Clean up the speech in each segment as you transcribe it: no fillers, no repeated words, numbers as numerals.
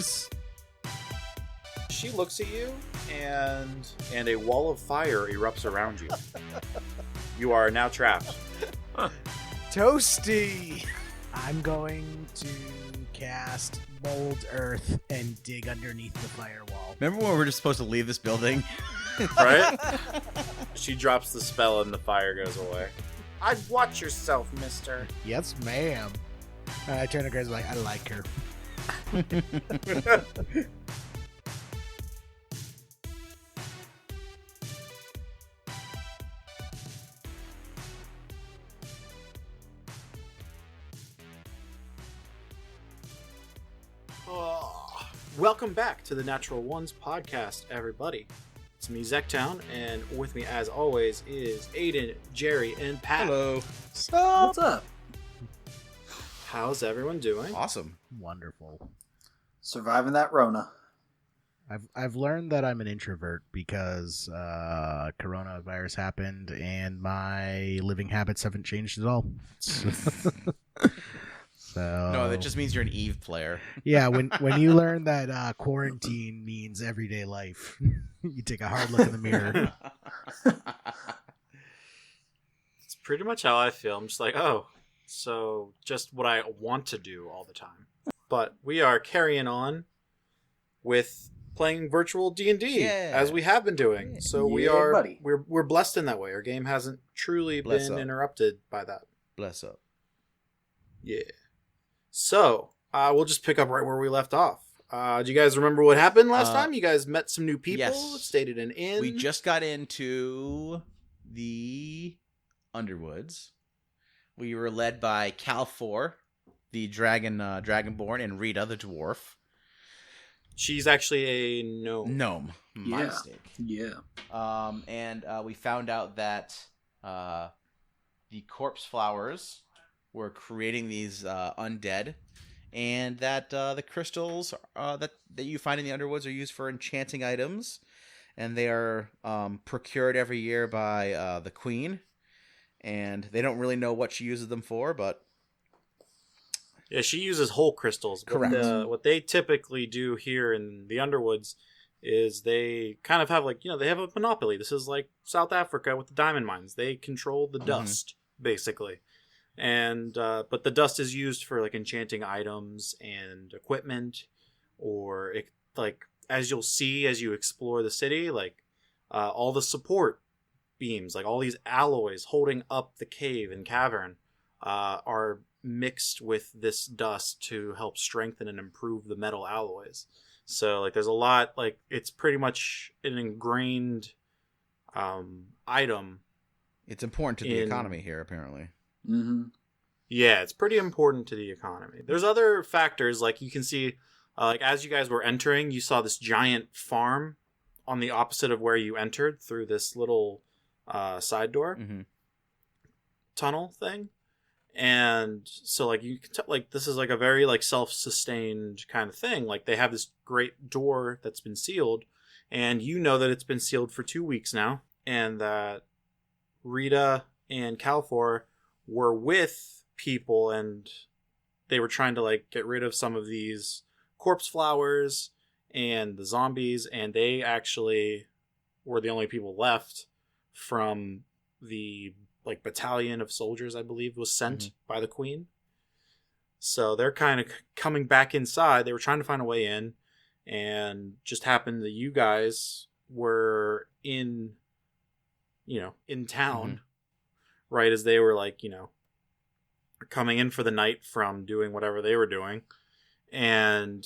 flames. She looks at you, and a wall of fire erupts around you. You are now trapped. Toasty! I'm going to cast Mold Earth and dig underneath the firewall. Remember when we were just supposed to leave this building? Right? She drops the spell and the fire goes away. I'd watch yourself, mister. Yes, ma'am. I turn to Grace like, I like her. Welcome back to the Natural Ones podcast, everybody. It's me, Zektown, and with me, as always, is Aiden, Jerry, and Pat. Hello. What's up? How's everyone doing? Awesome. Wonderful. Surviving that Rona. I've learned that I'm an introvert because coronavirus happened and my living habits haven't changed at all. So No, that just means you're an Eve player. yeah, when you learn that quarantine means everyday life, you take a hard look in the mirror. It's pretty much how I feel. I'm just like, oh, so just what I want to do all the time. But we are carrying on with playing virtual D&D as we have been doing. So buddy. we're blessed in that way. Our game hasn't truly Bless been up. interrupted by that. Bless up. Yeah. So, we'll just pick up right where we left off. Do you guys remember what happened last time? You guys met some new people, yes. stayed at an inn. We just got into the Underwoods. We were led by Cal 4, the Dragonborn, and Rita, the dwarf. She's actually a gnome. Gnome. My Yeah. mistake. Yeah. And we found out that the corpse flowers were creating these undead, and that the crystals that you find in the Underwoods are used for enchanting items, and they are procured every year by the queen, and they don't really know what she uses them for, but Yeah, she uses whole crystals. But Correct. what they typically do here in the Underwoods is they kind of have they have a monopoly. This is like South Africa with the diamond mines. They control the dust, basically. And but the dust is used for like enchanting items and equipment, or as you'll see as you explore the city, all the support beams, like all these alloys holding up the cave and cavern, are mixed with this dust to help strengthen and improve the metal alloys. So there's a lot, it's pretty much an ingrained item. it's important to the economy here, apparently. Mm-hmm. Yeah, it's pretty important to the economy. There's other factors, you can see, as you guys were entering, you saw this giant farm on the opposite of where you entered through this little side door tunnel thing. And so you can tell, this is a very self-sustained kind of thing. They have this great door that's been sealed, and you know that it's been sealed for 2 weeks now, and that Rita and Calfor were with people, and they were trying to get rid of some of these corpse flowers and the zombies, and they actually were the only people left from the battalion of soldiers, I believe, was sent by the queen. So they're kind of coming back inside. They were trying to find a way in, and just happened that you guys were in town right as they were coming in for the night from doing whatever they were doing, and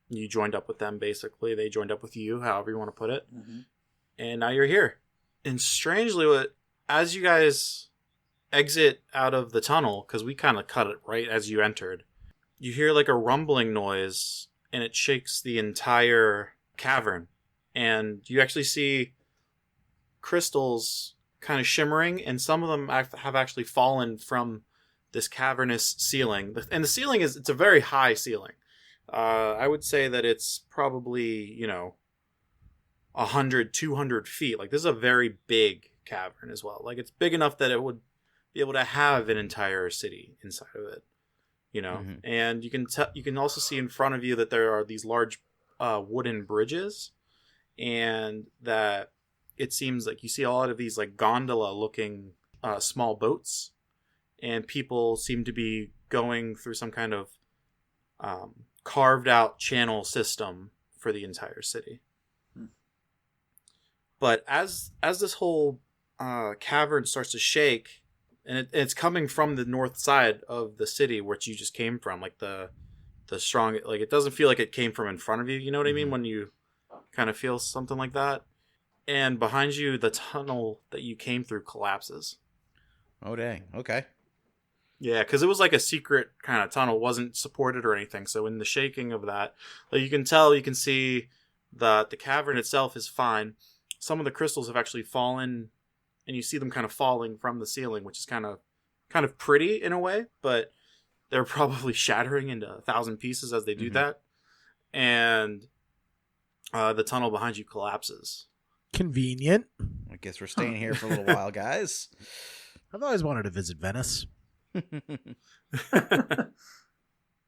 you joined up with them. Basically, they joined up with you, however you want to put it, and now you're here. And strangely, as you guys exit out of the tunnel, because we kind of cut it right as you entered, you hear a rumbling noise, and it shakes the entire cavern, and you actually see crystals kind of shimmering, and some of them have actually fallen from this cavernous ceiling. And the ceiling it's a very high ceiling. I would say that it's probably 100, 200 feet. This is a very big cavern as well. It's big enough that it would be able to have an entire city inside of it. you know. Mhm. And you can also see in front of you that there are these large wooden bridges, and that it seems like you see a lot of these like gondola looking small boats, and people seem to be going through some kind of carved out channel system for the entire city. But as this whole cavern starts to shake, and it's coming from the north side of the city, which you just came from, like the strong, like it doesn't feel like it came from in front of you. You know what I mean? When you kind of feel something like that, and behind you, the tunnel that you came through collapses. Oh dang. Okay. Yeah, because it was like a secret kind of tunnel, wasn't supported or anything. So in the shaking of that, like you can see that the cavern itself is fine. Some of the crystals have actually fallen, and you see them kind of falling from the ceiling, which is kind of pretty in a way, but they're probably shattering into 1,000 pieces as they do that. And the tunnel behind you collapses. Convenient. I guess we're staying here for a little while, guys. I've always wanted to visit Venice.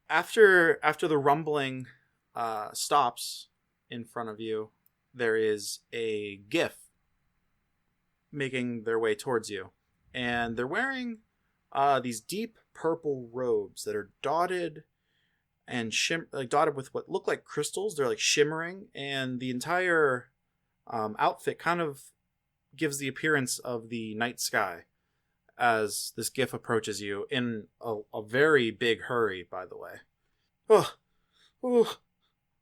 After the rumbling stops in front of you, there is a GIF making their way towards you, and they're wearing these deep purple robes that are dotted and dotted with what look like crystals. They're like shimmering, and the entire outfit kind of gives the appearance of the night sky as this GIF approaches you in a very big hurry, by the way.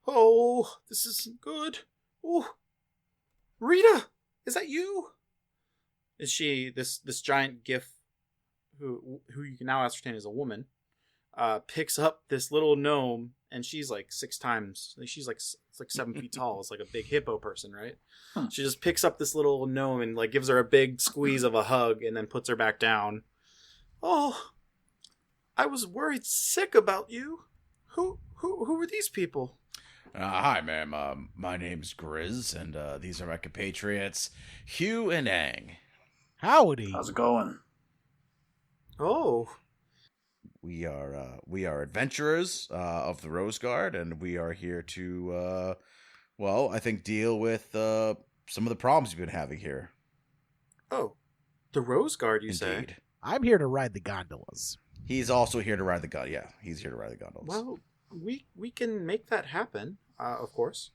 Oh, this isn't good. Oh, Rita, is that you? Is she this giant GIF who you can now ascertain is a woman? Picks up this little gnome, and she's like 6 times. She's like 7 feet tall. It's like a big hippo person, right? Huh. She just picks up this little gnome and like gives her a big squeeze of a hug, and then puts her back down. Oh, I was worried sick about you. Who are these people? Hi, ma'am. My name's Grizz, and these are my compatriots, Hugh and Ang. Howdy. How's it going? Oh, We are adventurers of the Rose Guard, and we are here to, I think deal with some of the problems you've been having here. oh, the Rose Guard, you say? Indeed. I'm here to ride the gondolas. He's also here to ride the gondola. Yeah, he's here to ride the gondolas. Well, we can make that happen, of course.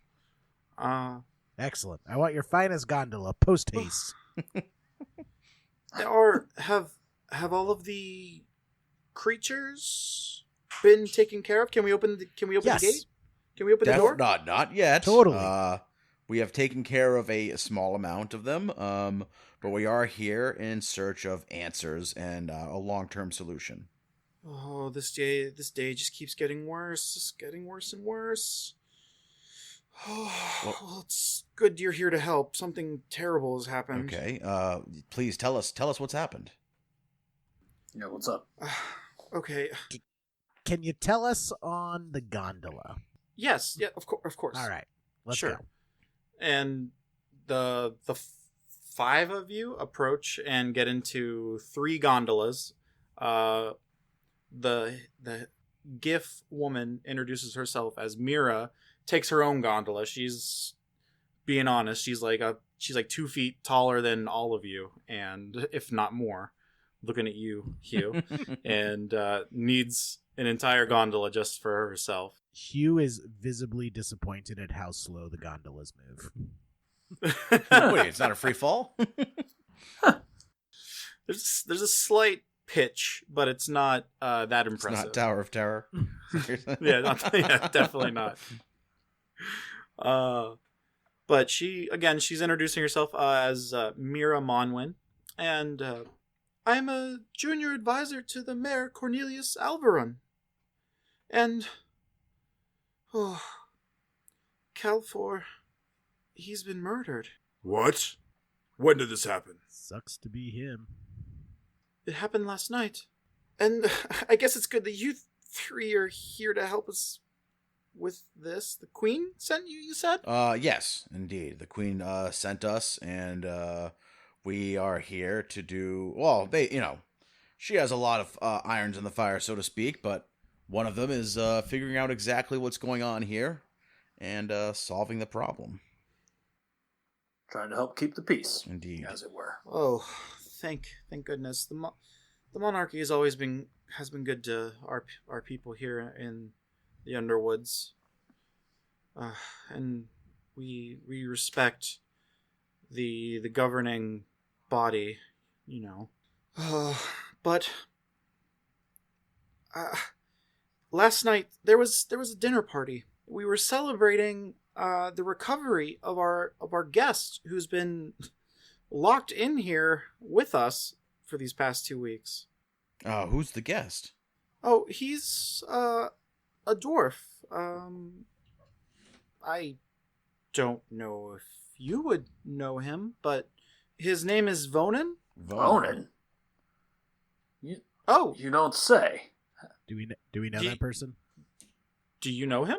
Excellent. I want your finest gondola post haste. Have all of the creatures been taken care of? Can we open the Yes. gate? Can we open the door? Not yet. Totally. We have taken care of a small amount of them, but we are here in search of answers and a long-term solution. Oh, this day just keeps getting worse. It's getting worse and worse. Oh, well, it's good you're here to help. Something terrible has happened. Okay. Please tell us what's happened. Yeah, what's up? Okay. Can you tell us on the gondola? Yes. Yeah. Of course. All right. Let's Sure. go. And the 5 of you approach and get into 3 gondolas. The GIF woman introduces herself as Mira, takes her own gondola. She's being honest. She's like 2 feet taller than all of you, and if not more. Looking at you, Hugh, and needs an entire gondola just for herself. Hugh is visibly disappointed at how slow the gondolas move. Wait, it's not a free fall? There's a slight pitch, but it's not that It's impressive. not Tower of Terror. Yeah, definitely not. But she's introducing herself as Mira Monwin, and I'm a junior advisor to the Mayor Cornelius Alvaron. And Calfor, he's been murdered. What? When did this happen? Sucks to be him. It happened last night. And I guess it's good that you 3 are here to help us with this. The Queen sent you, you said? Yes, indeed. The Queen sent us, and we are here to do. Well, she has a lot of irons in the fire, so to speak. But One of them is figuring out exactly what's going on here and solving the problem. Trying to help keep the peace, Indeed. as it were. Oh, thank goodness. The monarchy has been good to our people here in the Underwoods, and we respect the governing body, you know. But last night there was a dinner party. We were celebrating the recovery of our guest who's been locked in here with us for these past 2 weeks. Who's the guest? Oh, he's a dwarf. I don't know if you would know him, but his name is Vonan. Vonan? Oh, You don't say. Do we know Do- that person? do you know him?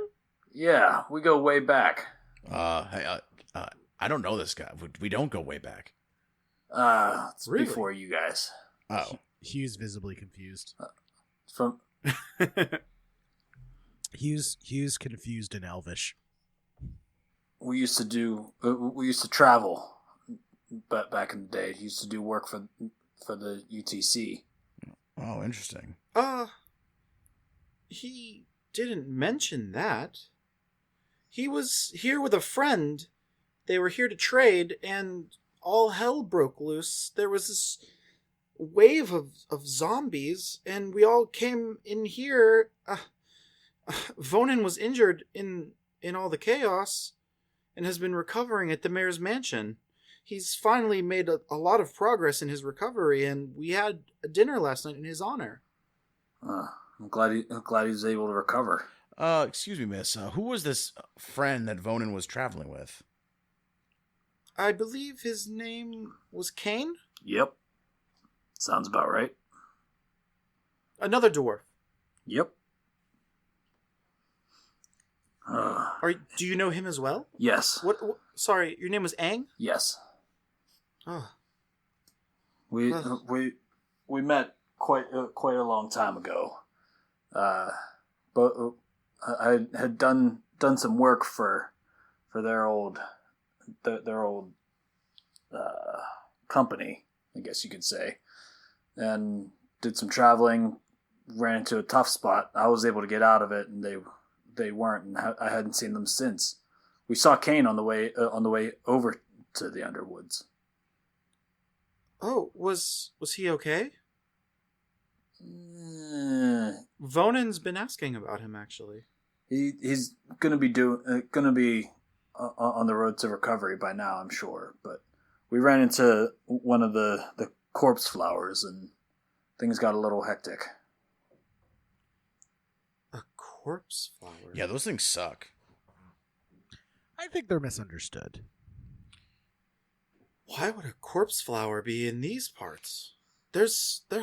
Yeah, we go way back. I don't know this guy. We don't go way back. It's Really? before you guys. Oh. Hugh's visibly confused. From Hugh's confused in Elvish. we used to travel, but back in the day, used to do work for the UTC. Oh, interesting. He didn't mention that. He was here with a friend. They were here to trade, and all hell broke loose. There was this wave of zombies, and we all came in here. Vonan was injured in all the chaos and has been recovering at the mayor's mansion. He's finally made a lot of progress in his recovery, and we had a dinner last night in his honor. I'm glad he was able to recover. Excuse me, miss. Who was this friend that Vonan was traveling with? I believe his name was Kane? Yep. Sounds about right. Another dwarf. Yep. Do you know him as well? Yes. What sorry, your name was Aang? Yes. Oh. We Huh. we met quite a long time ago. But I had done some work for their old company, I guess you could say, and did some traveling. Ran into a tough spot. I was able to get out of it, and they weren't, and I hadn't seen them since. We saw Kane on the way over to the Underwoods. Oh, was he okay? Vonan's been asking about him actually. He's gonna be on the road to recovery by now, I'm sure. But we ran into one of the corpse flowers, and things got a little hectic. A corpse flower. Yeah, those things suck. I think they're misunderstood. Why would a corpse flower be in these parts? There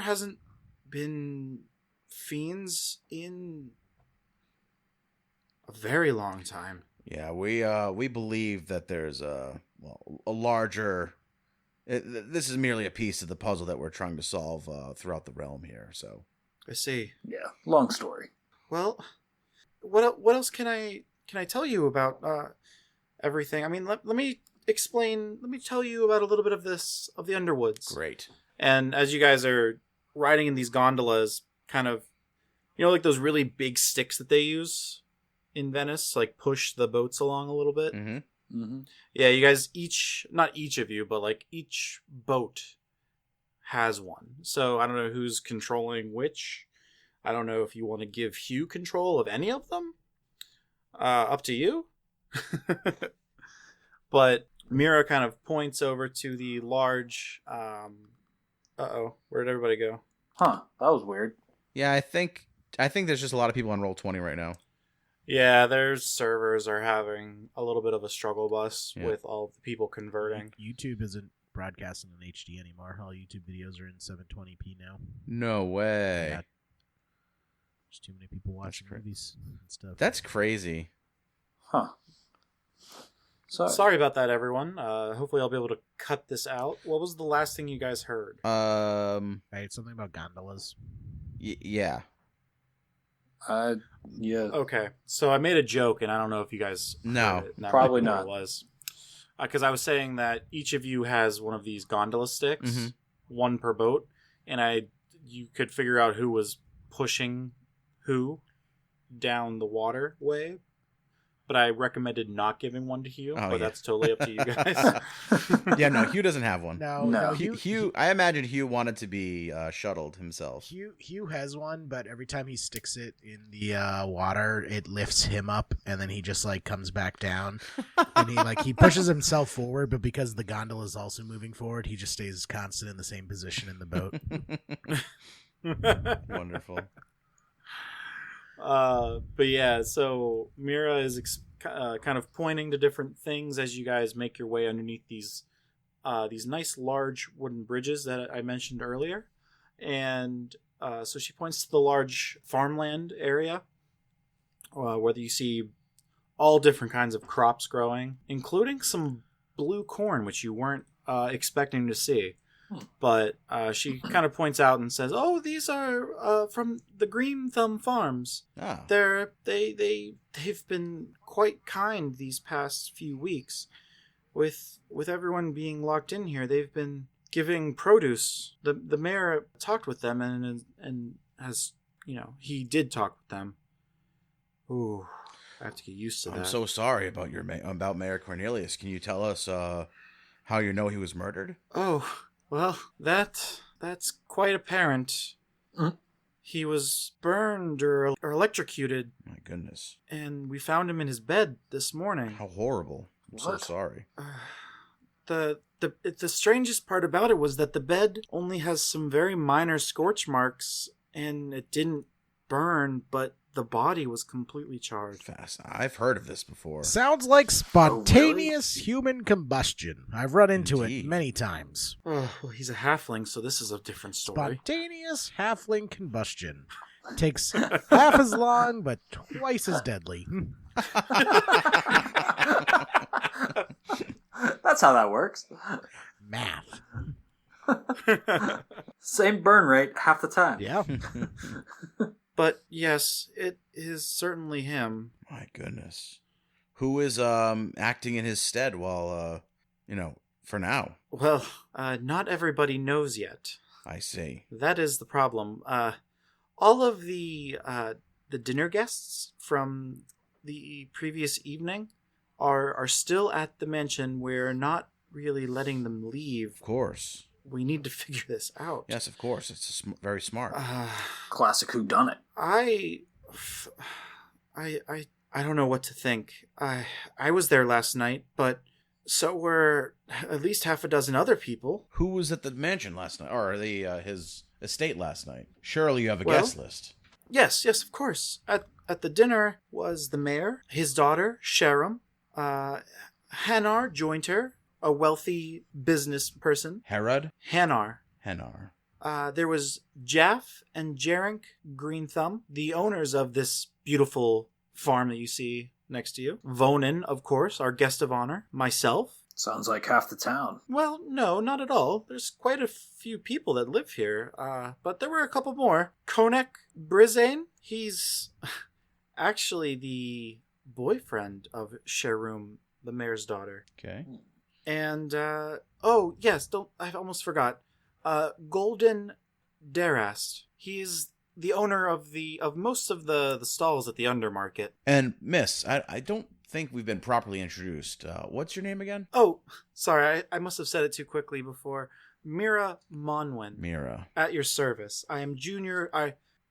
hasn't been fiends in a very long time. Yeah, we believe that there's a larger. This is merely a piece of the puzzle that we're trying to solve throughout the realm here. So I see. Yeah, long story. Well, what else can I tell you about everything? I mean, let me explain. Let me tell you about a little bit of the Underwoods. great. And as you guys are riding in these gondolas, kind of, like those really big sticks that they use in Venice, like push the boats along a little bit. Mm-hmm. Mm-hmm. Yeah, you guys not each of you, but like each boat has one. So I don't know who's controlling which. I don't know if you want to give Hugh control of any of them. Up to you. But Mira kind of points over to the large. Where'd everybody go? Huh, that was weird. Yeah, I think there's just a lot of people on Roll20 right now. Yeah, their servers are having a little bit of a struggle bus Yeah. with all of the people converting. YouTube isn't broadcasting in HD anymore. All YouTube videos are in 720p now. No way. Yeah. There's too many people watching movies and stuff. That's crazy. Huh. Sorry about that, everyone. Hopefully I'll be able to cut this out. What was the last thing you guys heard? I had something about gondolas. Yeah. Yeah. Okay, so I made a joke, and I don't know if you guys No, heard it. That probably might be what not. it was, because I was saying that each of you has one of these gondola sticks, Mhm. one per boat, and you could figure out who was pushing who down the waterway. But I recommended not giving one to Hugh. Oh, but yeah. that's totally up to you guys. Yeah, no, Hugh doesn't have one. No. Hugh, I imagine Hugh wanted to be shuttled himself. Hugh has one, but every time he sticks it in the water, it lifts him up, and then he just like comes back down, and he pushes himself forward. But because the gondola is also moving forward, he just stays constant in the same position in the boat. Wonderful. But yeah, so Mira is kind of pointing to different things as you guys make your way underneath these nice large wooden bridges that I mentioned earlier, and so she points to the large farmland area where you see all different kinds of crops growing, including some blue corn, which you weren't expecting to see. But she kind of points out and says, "Oh, these are from the Green Thumb Farms. Ah, They've been quite kind these past few weeks, with everyone being locked in here. They've been giving produce. The mayor talked with them and has, he did talk with them. Ooh, I have to get used to that. I'm so sorry about about Mayor Cornelius. Can you tell us how you know he was murdered? Oh, well, that's quite apparent. Mm. He was burned or electrocuted, My goodness, and we found him in his bed this morning. how horrible! I'm so What? sorry. The strangest part about it was that the bed only has some very minor scorch marks, and it didn't burn, but the body was completely charred. Fast. I've heard of this before. Sounds like spontaneous human combustion. I've run into Indeed. it many times. Oh, well, he's a halfling, so this is a different story. Spontaneous halfling combustion. Takes half as long, but twice as deadly. That's how that works. Math. Same burn rate half the time. Yeah. But yes, it is certainly him. My goodness, who is acting in his stead while for now? Well, not everybody knows yet. I see. That is the problem. All of the dinner guests from the previous evening are still at the mansion. We're not really letting them leave. Of course. We need to figure this out. Yes, of course. It's very smart. Classic whodunit. I don't know what to think. I was there last night, but so were at least half a dozen other people. Who was at the mansion last night, or his estate last night? Surely you have a Well- guest list. Yes, of course. At the dinner was the mayor, his daughter, Sharam. Hanar joined her, a wealthy business person. Herod, Hanar. Henar. There was Jaff and Jerink Green Thumb, the owners of this beautiful farm that you see next to you. Vonin, of course, our guest of honor. Myself. Sounds like half the town. Well, no, not at all. There's quite a few people that live here, but there were a couple more. Konek Brizane, he's actually the boyfriend of Sharum, the mayor's daughter. Okay. And, oh, yes, I almost forgot. Golden Darast. He's the owner of most of the stalls at the Undermarket. And Miss, I don't think we've been properly introduced. What's your name again? Oh, sorry, I must have said it too quickly before. Mira Monwin. Mira. At your service. I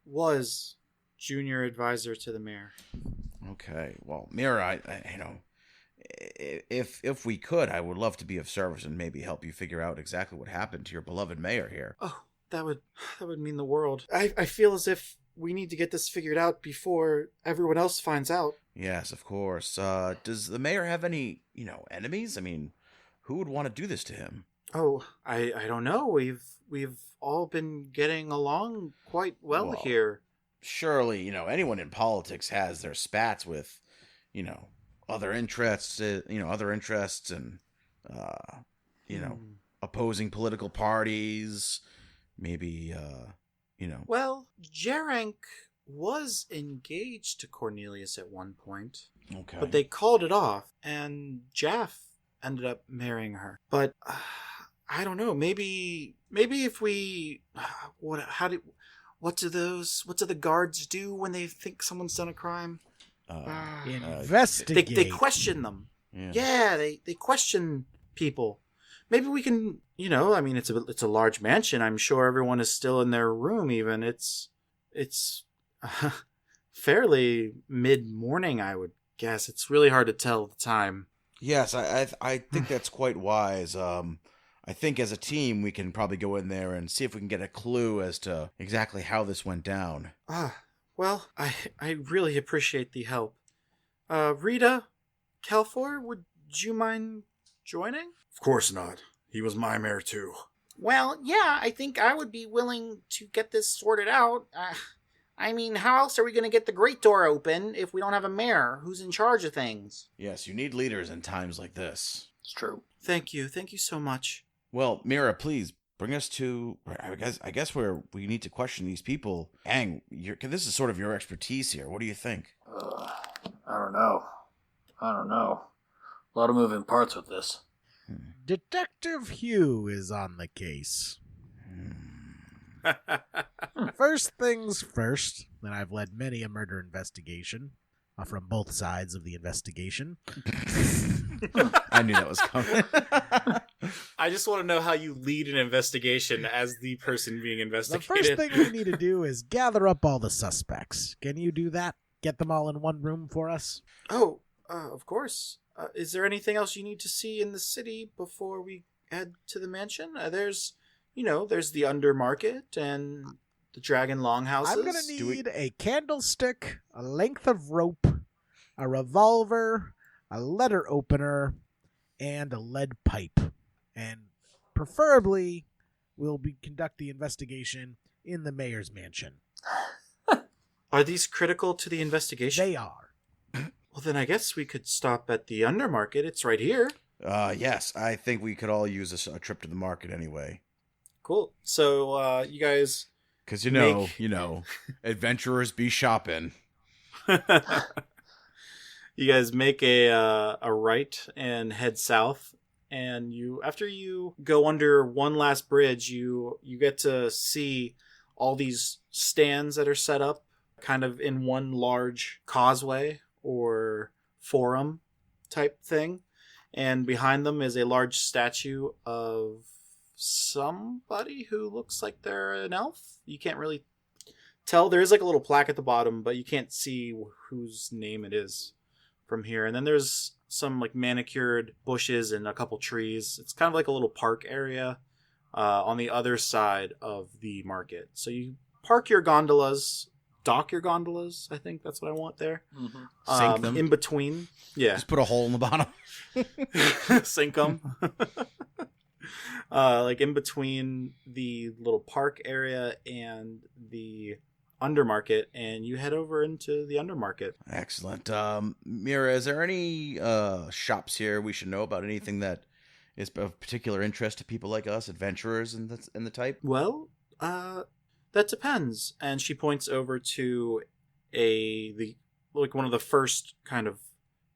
was junior advisor to the mayor. Okay. Well, Mira, if we could, I would love to be of service and maybe help you figure out exactly what happened to your beloved mayor here. Oh, that would mean the world. I feel as if we need to get this figured out before everyone else finds out. Yes, of course. Does the mayor have any, enemies? I mean, who would want to do this to him? Oh, I don't know. We've all been getting along quite well here. Surely, anyone in politics has their spats with, other interests, and, opposing political parties, maybe, Well, Jerank was engaged to Cornelius at one point, Okay. but they called it off, and Jaff ended up marrying her. But I don't know. Maybe if we what do the guards do when they think someone's done a crime? Investigate. They question them. Yeah, they question people. Maybe we can, I mean, it's a large mansion. I'm sure everyone is still in their room. Even it's fairly mid-morning, I would guess. It's really hard to tell the time. Yes, I think that's quite wise. I think as a team we can probably go in there and see if we can get a clue as to exactly how this went down. Well, I really appreciate the help. Rita, Kelfor, would you mind joining? Of course not. He was my mayor too. Well, yeah, I think I would be willing to get this sorted out. I mean, how else are we going to get the great door open if we don't have a mayor who's in charge of things? Yes, you need leaders in times like this. It's true. Thank you so much. Well, Mira, please bring us to. I guess where we need to question these people. Ang, this is sort of your expertise here. What do you think? I don't know. A lot of moving parts with this. Detective Hugh is on the case. First things first, that I've led many a murder investigation from both sides of the investigation. I knew that was coming. I just want to know how you lead an investigation as the person being The investigated. first thing we need to do is gather up all the suspects. Can you do that? Get them all in one room for us? Oh, of course. Is there anything else you need to see in the city before we head to the mansion? There's the Undermarket and the Dragon Longhouses. I'm going to need a candlestick, a length of rope, a revolver, a letter opener, and a lead pipe. And preferably, we'll conduct the investigation in the mayor's mansion. Are these critical to the investigation? They are. Well, then I guess we could stop at the Undermarket. It's right here. Yes, I think we could all use a trip to the market anyway. Cool. So, you guys... Because, you know, adventurers be shopping. You guys make a right and head south. And after you go under one last bridge, you get to see all these stands that are set up kind of in one large causeway or forum type thing. And behind them is a large statue of somebody who looks like they're an elf. You can't really tell. There is like a little plaque at the bottom, but you can't see whose name it is from here. And then there's some like manicured bushes and a couple trees. It's kind of like a little park area on the other side of the market. So you dock your gondolas, I think that's what I want there. Mm-hmm. Sink them. In between. Yeah. Just put a hole in the bottom. Sink them. Like in between the little park area and the Undermarket, and you head over into the Undermarket. Excellent. Mira, is there any shops here we should know about? Anything that is of particular interest to people like us, adventurers and the type? Well, that depends. And she points over to one of the first kind of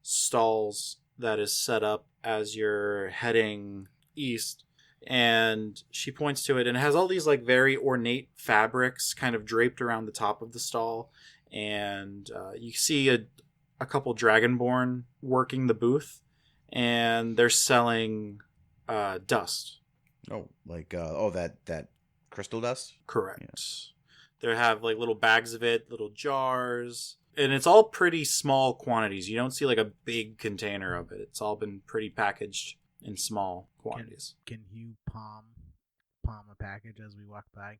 stalls that is set up as you're heading east. And she points to it, and it has all these like very ornate fabrics kind of draped around the top of the stall. And you see a couple Dragonborn working the booth, and they're selling dust. Oh, like that crystal dust? Correct. Yes. They have like little bags of it, little jars, and it's all pretty small quantities. You don't see like a big container of it. It's all been pretty packaged in small quantities. Can you palm a package as we walk by?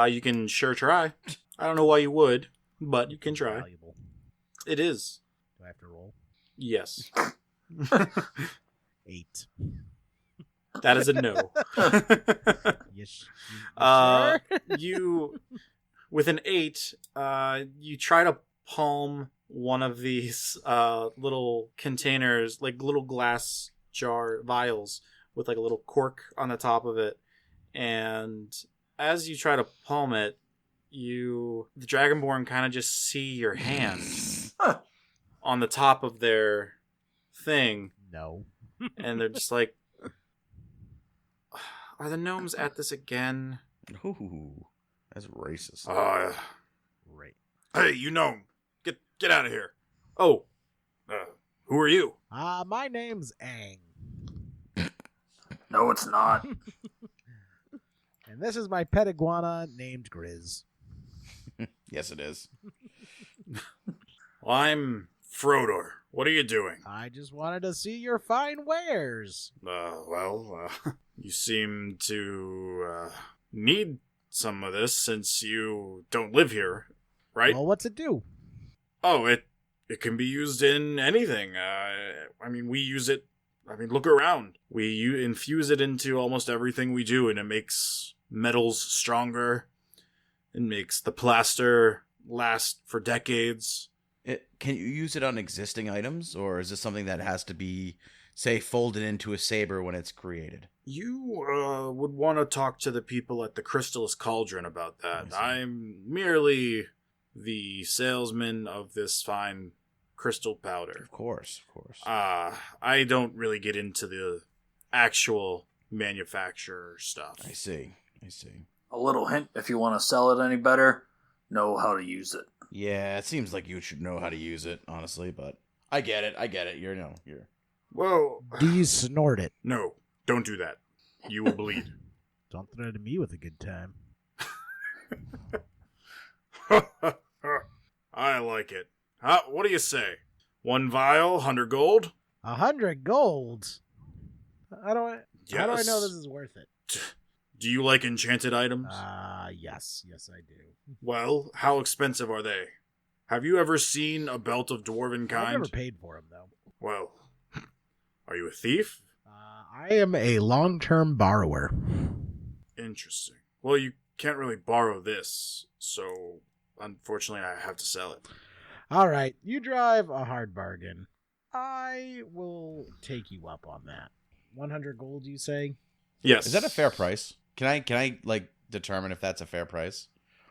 You can sure try. I don't know why you would, but you can try. Valuable. It is. Do I have to roll? Yes. 8. That is a no. Yes. You with an 8, you try to palm one of these little containers, like little glass jar vials with like a little cork on the top of it, and as you try to palm it, the Dragonborn kind of just see your hand on the top of their thing, No. and they're just like, are the gnomes at this again? Ooh, that's racist. Right. Hey, you gnome, get out of here. Oh, Who are you? My name's Aang. No, it's not. And this is my pet iguana named Grizz. Yes, it is. Well, I'm Frodor. What are you doing? I just wanted to see your fine wares. You seem to need some of this since you don't live here, right? Well, what's it do? Oh, it can be used in anything. We use it. Look around. We infuse it into almost everything we do, and it makes metals stronger. It makes the plaster last for decades. Can you use it on existing items, or is this something that has to be, say, folded into a saber when it's created? You would want to talk to the people at the Crystallis Cauldron about that. I see. I'm merely the salesman of this fine crystal powder. Of course. I don't really get into the actual manufacturer stuff. I see. A little hint, if you want to sell it any better, know how to use it. Yeah, it seems like you should know how to use it, honestly, but I get it. You're. Well, Do you snort it? no, don't do that. You will bleed. Don't threaten me with a good time. I like it. What do you say? 1 vial, 100 gold? 100 gold? How do I know Yes. this is worth it? Do you like enchanted items? Yes, I do. Well, how expensive are they? Have you ever seen a belt of dwarven I've kind? never paid for them though. Well, are you a thief? I am a long-term borrower. Interesting. Well, you can't really borrow this, so unfortunately I have to sell it. All right, you drive a hard bargain. I will take you up on that. 100 gold, you say? Yes. Is that a fair price? Can I like determine if that's a fair price,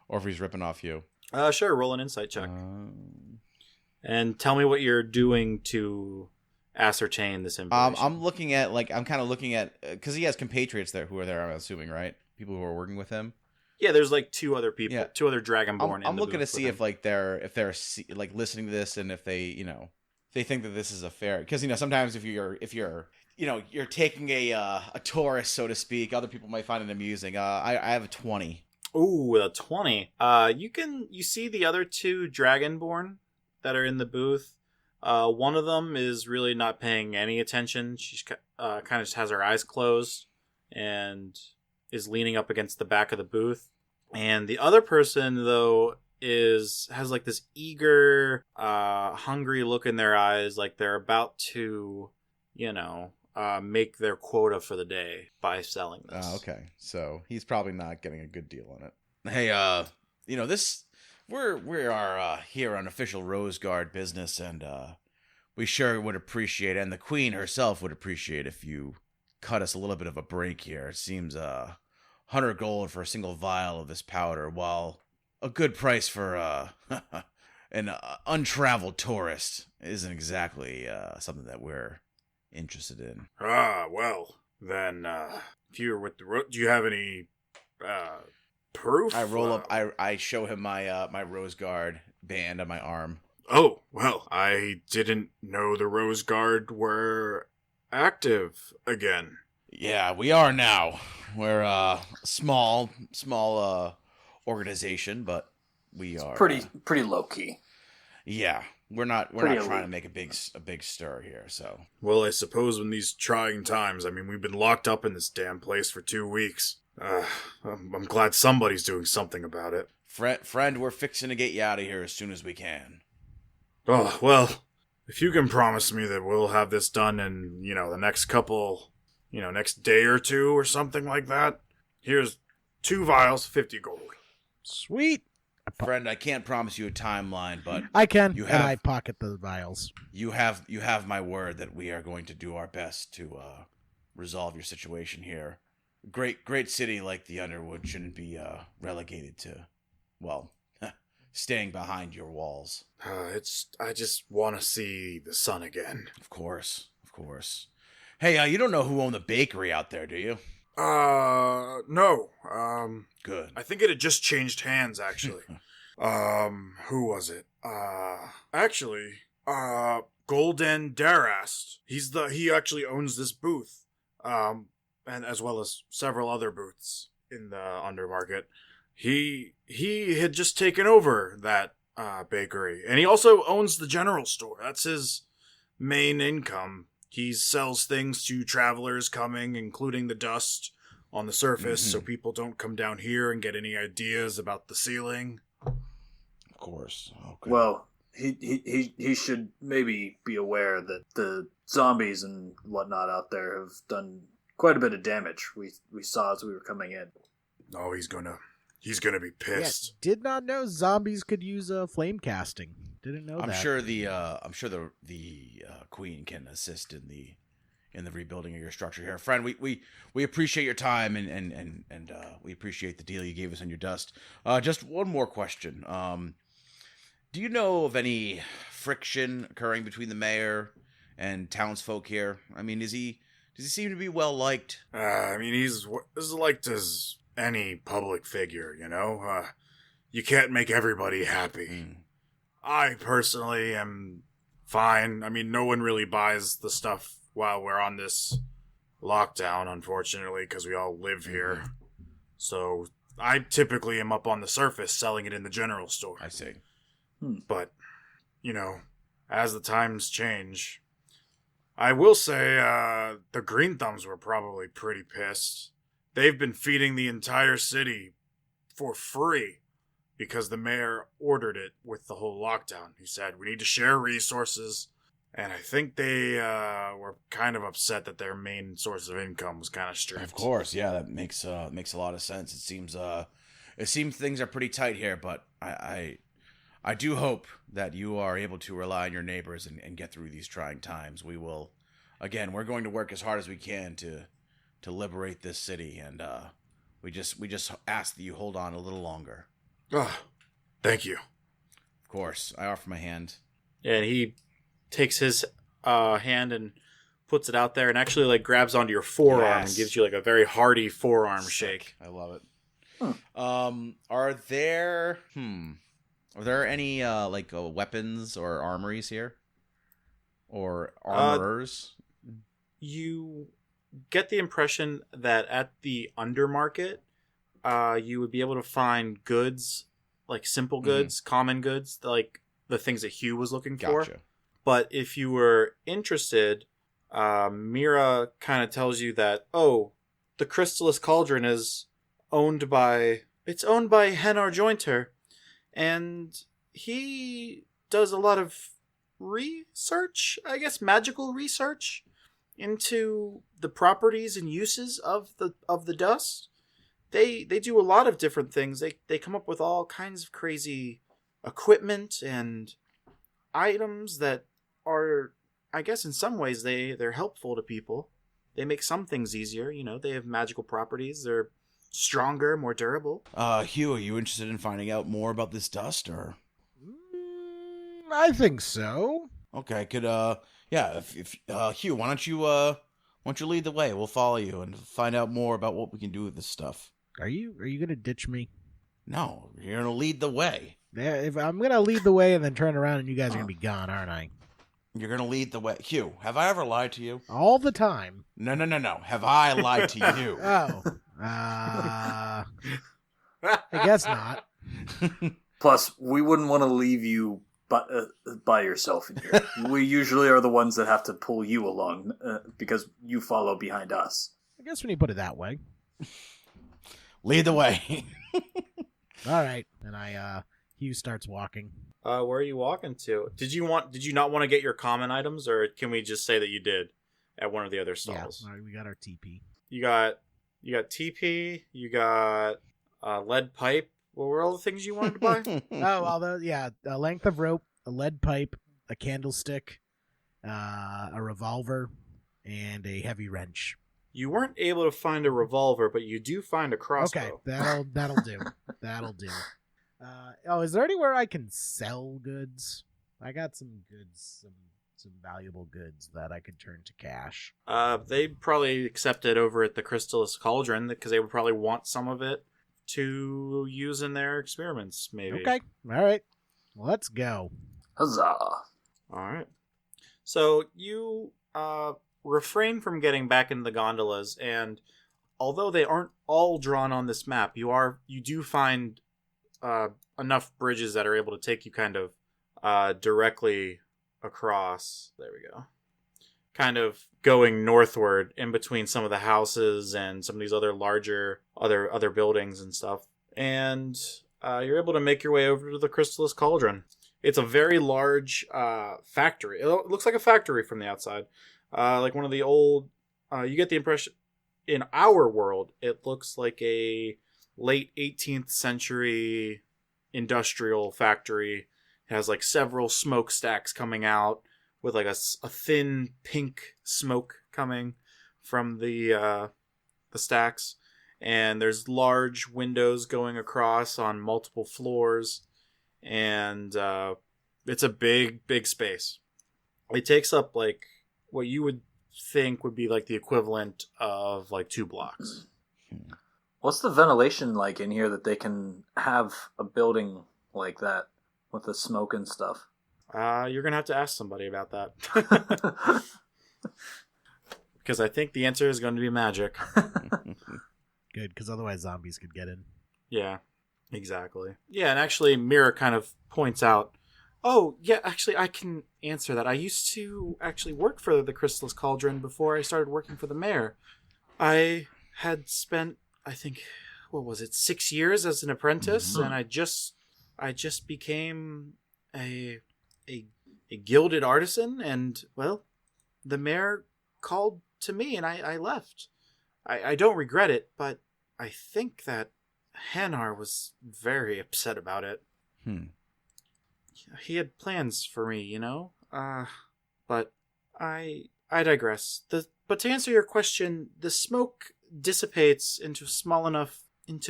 or if he's ripping off you? Sure. Roll an insight check, and tell me what you're doing to ascertain this information. I'm kind of looking at because he has compatriots there who are there. I'm assuming, right? People who are working with him. Yeah, there's like 2 other people, Yeah. 2 other Dragonborn. I'm looking to see if like they're like listening to this, and if they they think that this is a fair, because sometimes if you're you're taking a tourist, so to speak, other people might find it amusing. I have a 20. Ooh, a 20. You see the other 2 Dragonborn that are in the booth. One of them is really not paying any attention. She's kind of just has her eyes closed and is leaning up against the back of the booth. And the other person, though, has like this eager, hungry look in their eyes, like they're about to, make their quota for the day by selling this. Oh, okay. So he's probably not getting a good deal on it. Hey, this we are here on official Rose Guard business, and we sure would appreciate, and the Queen herself would appreciate, if you cut us a little bit of a break here. It seems 100 gold for a single vial of this powder, while a good price for an untraveled tourist isn't exactly something that we're interested in. Well, then, if you're with the do you have any proof? I roll up. I show him my my Rose Guard band on my arm. Oh, well, I didn't know the Rose Guard were active again. Yeah, we are now. We're a small organization, but we are Pretty low key. Yeah, we're not Pretty trying to elite. make a big stir here. So Well, I suppose in these trying times, we've been locked up in this damn place for 2 weeks. I'm glad somebody's doing something about it. friend, we're fixing to get you out of here as soon as we can. Oh, well, if you can promise me that we'll have this done in, the next couple, next day or 2 or something like that, here's 2 vials, 50 gold. Sweet. Friend, I can't promise you a timeline, but I can, You and have- I pocket the vials. you have my word that we are going to do our best to resolve your situation here. Great city like the Underwood shouldn't be relegated to well, staying behind your walls. I just want to see the sun again. Of course. Hey, you don't know who owned the bakery out there, do you? No. Good. I think it had just changed hands, actually. Who was it? Golden Darast. He actually owns this booth. And as well as several other booths in the undermarket. He had just taken over that bakery, and he also owns the general store. That's his main income. He sells things to travelers coming, including the dust on the surface, so people don't come down here and get any ideas about the ceiling. Of course. Okay. Well, he should maybe be aware that the zombies and whatnot out there have done quite a bit of damage. We saw as we were coming in. Oh, he's gonna be pissed. Yeah, did not know zombies could use flame casting. Didn't know I'm that. sure the queen can assist in the rebuilding of your structure here, friend. We appreciate your time and we appreciate the deal you gave us on your dust. Just one more question. Do you know of any friction occurring between the mayor and townsfolk here? I mean, does he seem to be well liked? I mean, he's as liked as any public figure, you know? You can't make everybody happy. I personally am fine. I mean, no one really buys the stuff while we're on this lockdown, unfortunately, because we all live here. So I typically am up on the surface selling it in the general store. I see. But, you know, as the times change, I will say the Green Thumbs were probably pretty pissed. They've been feeding the entire city for free because the mayor ordered it with the whole lockdown. He said, we need to share resources. And I think they were kind of upset that their main source of income was kind of stripped. Of course, yeah, that makes a lot of sense. It seems things are pretty tight here, but I do hope that you are able to rely on your neighbors and get through these trying times. We will, again, we're going to work as hard as we can to liberate this city, and we just ask that you hold on a little longer. Thank you. Of course, I offer my hand. And he takes his hand and puts it out there and actually like grabs onto your forearm and gives you like a very hearty forearm shake. I love it. Are there any weapons or armories here? Or armorers? You get the impression that at the undermarket, you would be able to find goods, like simple goods, common goods, like the things that Hugh was looking for. Gotcha. But if you were interested, Mira kind of tells you that, the Crystallis Cauldron is owned by Henar Jointer, and he does a lot of research, I guess magical research, into the properties and uses of the dust. They do a lot of different things. They come up with all kinds of crazy equipment and items that are, I guess in some ways they're helpful to people. They make some things easier, you know, they have magical properties, they're stronger, more durable. Hugh, are you interested in finding out more about this dust, or? I think so. Okay, if Hugh, why don't you lead the way? We'll follow you and find out more about what we can do with this stuff. Are you gonna ditch me? No, you're gonna lead the way. Yeah, if I'm gonna lead the way and then turn around and you guys are gonna be gone, aren't I? You're gonna lead the way. Hugh, have I ever lied to you? All the time. No. Have I lied to you? I guess not. Plus, we wouldn't want to leave you by yourself in here. We usually are the ones that have to pull you along because you follow behind us. I guess when you put it that way. Lead the way. All right, and Hugh starts walking. Where are you walking to? Did you not want to get your common items, or can we just say that you did at one of the other stalls? Yeah, we got our TP. You got TP. You got lead pipe. What were all the things you wanted to buy? A length of rope, a lead pipe, a candlestick, a revolver, and a heavy wrench. You weren't able to find a revolver, but you do find a crossbow. Okay, that'll do. That'll do. Is there anywhere I can sell goods? I got some goods, some valuable goods that I could turn to cash. They'd probably accept it over at the Crystallis Cauldron because they would probably want some of it to use in their experiments, maybe. Okay. All right. Let's go. Huzzah! All right. So you refrain from getting back into the gondolas, and although they aren't all drawn on this map, you do find enough bridges that are able to take you kind of directly across. There we go. Kind of going northward in between some of the houses and some of these other larger other buildings and stuff. And you're able to make your way over to the Crystallis Cauldron. It's a very large factory. It looks like a factory from the outside. Like one of the old... you get the impression... In our world, it looks like a late 18th century industrial factory. It has like several smokestacks coming out with like a thin pink smoke coming from the stacks. And there's large windows going across on multiple floors. And it's a big space. It takes up like what you would think would be like the equivalent of like 2 blocks. What's the ventilation like in here that they can have a building like that with the smoke and stuff? You're gonna have to ask somebody about that. Because I think the answer is going to be magic. Good, because otherwise zombies could get in. Yeah, exactly. Yeah, and actually Mira kind of points out, oh, yeah, actually I can answer that. I used to actually work for the Crystallis Cauldron before I started working for the mayor. I had spent, I think, 6 years as an apprentice, and I just became a gilded artisan, and, well, the mayor called to me, and I left. I don't regret it, but I think that Hanar was very upset about it. He had plans for me, you know? But I digress. But to answer your question, the smoke dissipates into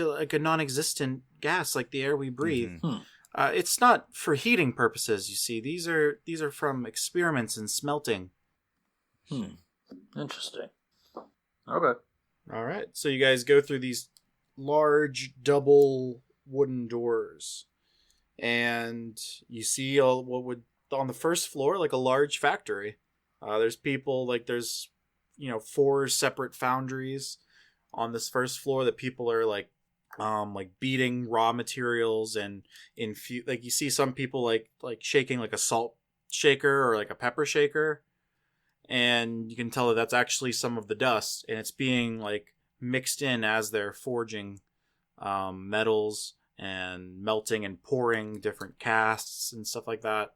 like a non-existent gas, like the air we breathe. It's not for heating purposes, you see. These are from experiments in smelting. Interesting. Okay. All right. So you guys go through these large double wooden doors, and you see what would on the first floor like a large factory. There's people like there's 4 separate foundries on this first floor that people are like beating raw materials and like you see some people like shaking like a salt shaker or like a pepper shaker, and you can tell that that's actually some of the dust, and it's being like mixed in as they're forging metals and melting and pouring different casts and stuff like that.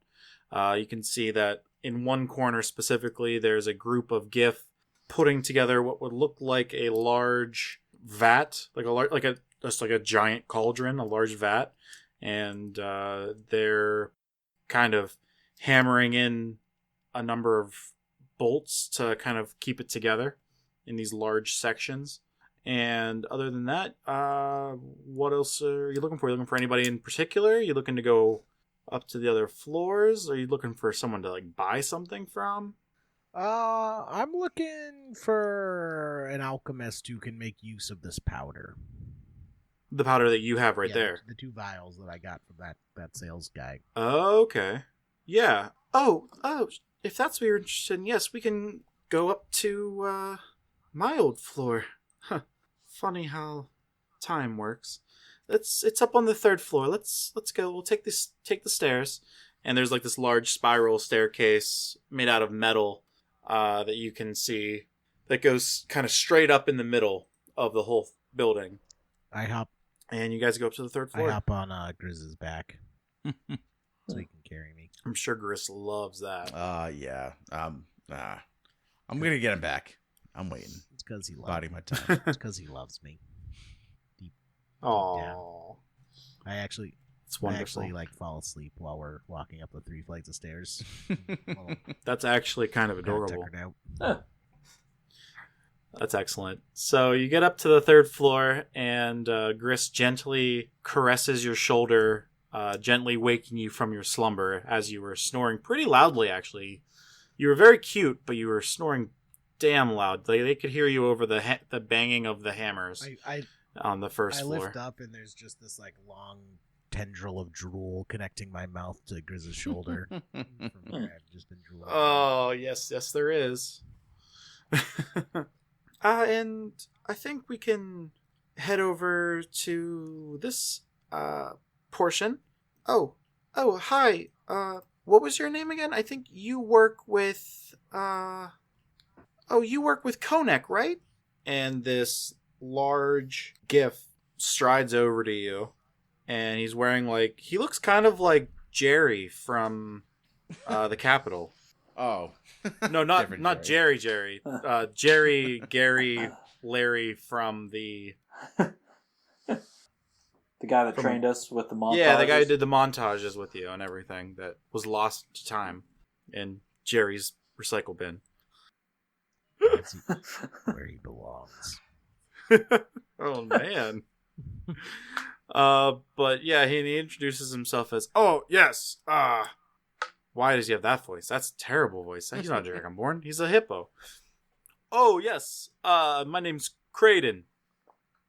You can see that in one corner specifically, there's a group of GIF putting together what would look like a large vat, like a giant cauldron, a large vat, and they're kind of hammering in a number of bolts to kind of keep it together in these large sections. And other than that, what else are you looking for? Are you looking for anybody in particular? Are you looking to go up to the other floors? Are you looking for someone to like buy something from? I'm looking for an alchemist who can make use of this powder. The powder that you have right there. The 2 vials that I got from that sales guy. Okay. Yeah. Oh, if that's what you're interested in, yes, we can go up to my old floor. Huh. Funny how time works. It's up on the 3rd floor. Let's go. We'll take the stairs. And there's like this large spiral staircase made out of metal that you can see that goes kind of straight up in the middle of the whole building. And you guys go up to the 3rd floor. I hop on Grizz's back so he can carry me. I'm sure Grizz loves that. Yeah. I'm gonna get him back. I'm waiting. It's because he loves Biding my time. It's because he loves me. Deep Aww. down. It's wonderful. I actually fall asleep while we're walking up the 3 flights of stairs. That's actually kind of adorable. Huh. That's excellent. So you get up to the third floor, and Gris gently caresses your shoulder, gently waking you from your slumber as you were snoring pretty loudly, actually. You were very cute, but you were snoring damn loud. They could hear you over the banging of the hammers on the first floor. I lift up, and there's just this like long tendril of drool connecting my mouth to Gris's shoulder. From where I've just been drooling. Oh, yes, there is. And I think we can head over to this portion. Oh, hi. What was your name again? I think you work with you work with Konek, right? And this large gif strides over to you, and he's wearing he looks kind of like Jerry from the Capitol. Oh. No, not Jerry. Jerry, Gary, Larry from the guy that trained us with the montages. Yeah, the guy who did the montages with you and everything that was lost to time in Jerry's recycle bin. That's where he belongs. Oh man. But yeah, he introduces himself as, oh yes, why does he have that voice? That's a terrible voice. He's not a Dragonborn. He's a hippo. Oh, yes. My name's Kraden.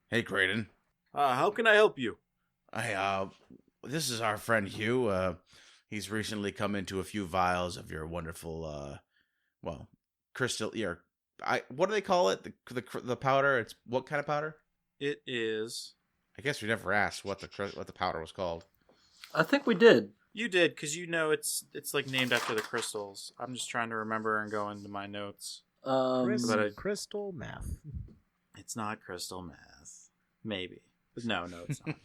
Hey, Kraden. How can I help you? This is our friend Hugh. He's recently come into a few vials of your wonderful, crystal. What do they call it? The powder. It's what kind of powder? It is. I guess we never asked what the powder was called. I think we did. You did, because it's named after the crystals. I'm just trying to remember and go into my notes. Crystal meth. It's not crystal meth. Maybe. But no, it's not.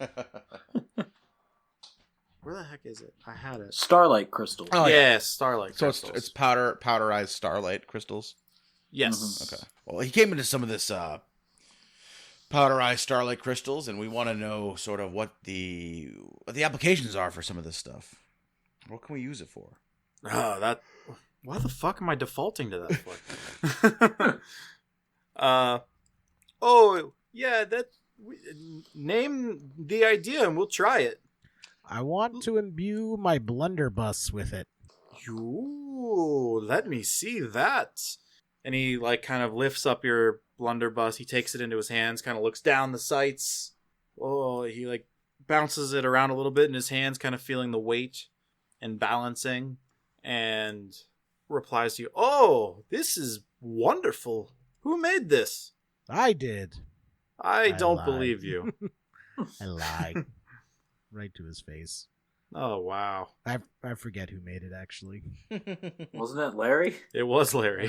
Where the heck is it? I had it. Starlight crystals. Oh, yeah, starlight crystals. So it's powderized starlight crystals? Yes. Mm-hmm. Okay. Well, he came into some of this powderized starlight crystals, and we want to know sort of what the applications are for some of this stuff. What can we use it for? Oh, why the fuck am I defaulting to that for? Name the idea and we'll try it. I want to imbue my blunderbuss with it. Ooh, let me see that. And he kind of lifts up your blunderbuss. He takes it into his hands, kind of looks down the sights. Oh, he bounces it around a little bit in his hands, kind of feeling the weight and balancing, and replies to you, "Oh, this is wonderful. Who made this?" I did. I don't lied. Believe you. I lied. Right to his face. Oh, wow. I forget who made it, actually. Wasn't it Larry? It was Larry.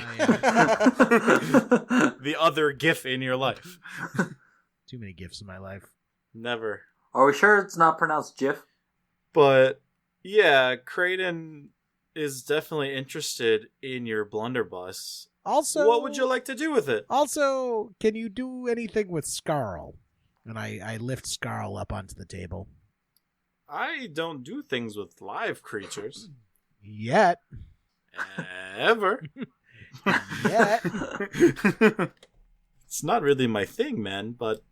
The other GIF in your life. Too many GIFs in my life. Never. Are we sure it's not pronounced Jif? But, yeah, Kraden is definitely interested in your blunderbuss. Also, what would you like to do with it? Also, can you do anything with Scarl? And I lift Scarl up onto the table. I don't do things with live creatures. Yet. Ever. Yet. It's not really my thing, man, but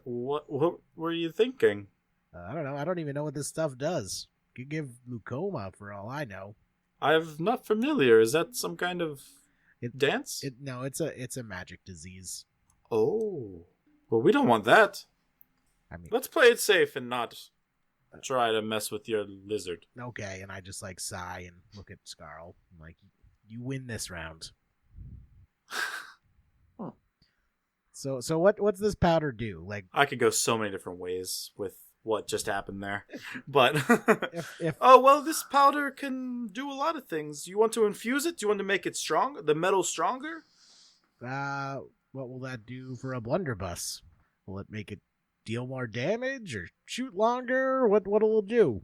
what were you thinking? I don't know. I don't even know what this stuff does. Could give glaucoma for all I know. I'm not familiar. Is that some kind of dance? No, it's a magic disease. Oh. Well, we don't want that. Let's play it safe and not try to mess with your lizard. Okay, and I just sigh and look at Scarl. I'm like, you win this round. Huh. So what's this powder do? I could go so many different ways with what just happened there. But if oh well, this powder can do a lot of things. You want to infuse it? Do you want to make it strong? The metal stronger? What will that do for a blunderbuss? Will it make it deal more damage or shoot longer? What'll it do?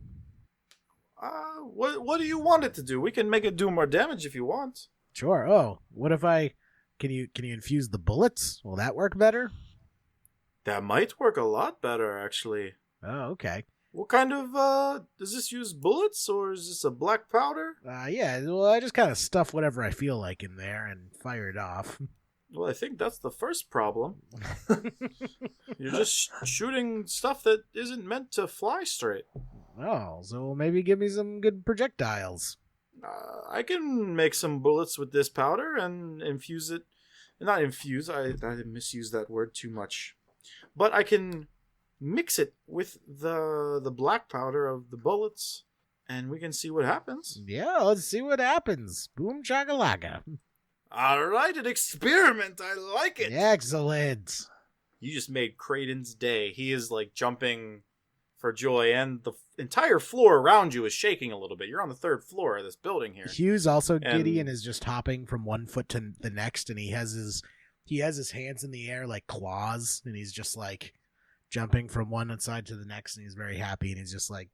What do you want it to do? We can make it do more damage if you want. Sure. Oh, what if can you infuse the bullets? Will that work better? That might work a lot better, actually. Oh, okay. What kind of does this use bullets or is this a black powder? Yeah, well, I just kind of stuff whatever I feel like in there and fire it off. Well, I think that's the first problem. You're just shooting stuff that isn't meant to fly straight. Oh, so maybe give me some good projectiles. I can make some bullets with this powder and infuse it. Not infuse, I misused that word too much. But I can mix it with the black powder of the bullets, and we can see what happens. Yeah, let's see what happens. Boom chakalaka. All right, an experiment. I like it. Excellent. You just made Creighton's day. He is like jumping for joy, and the entire floor around you is shaking a little bit. You're on the 3rd floor of this building here. Hugh's also giddy and is just hopping from one foot to the next, and he has his hands in the air like claws, and he's just like jumping from one side to the next, and he's very happy, and he's just like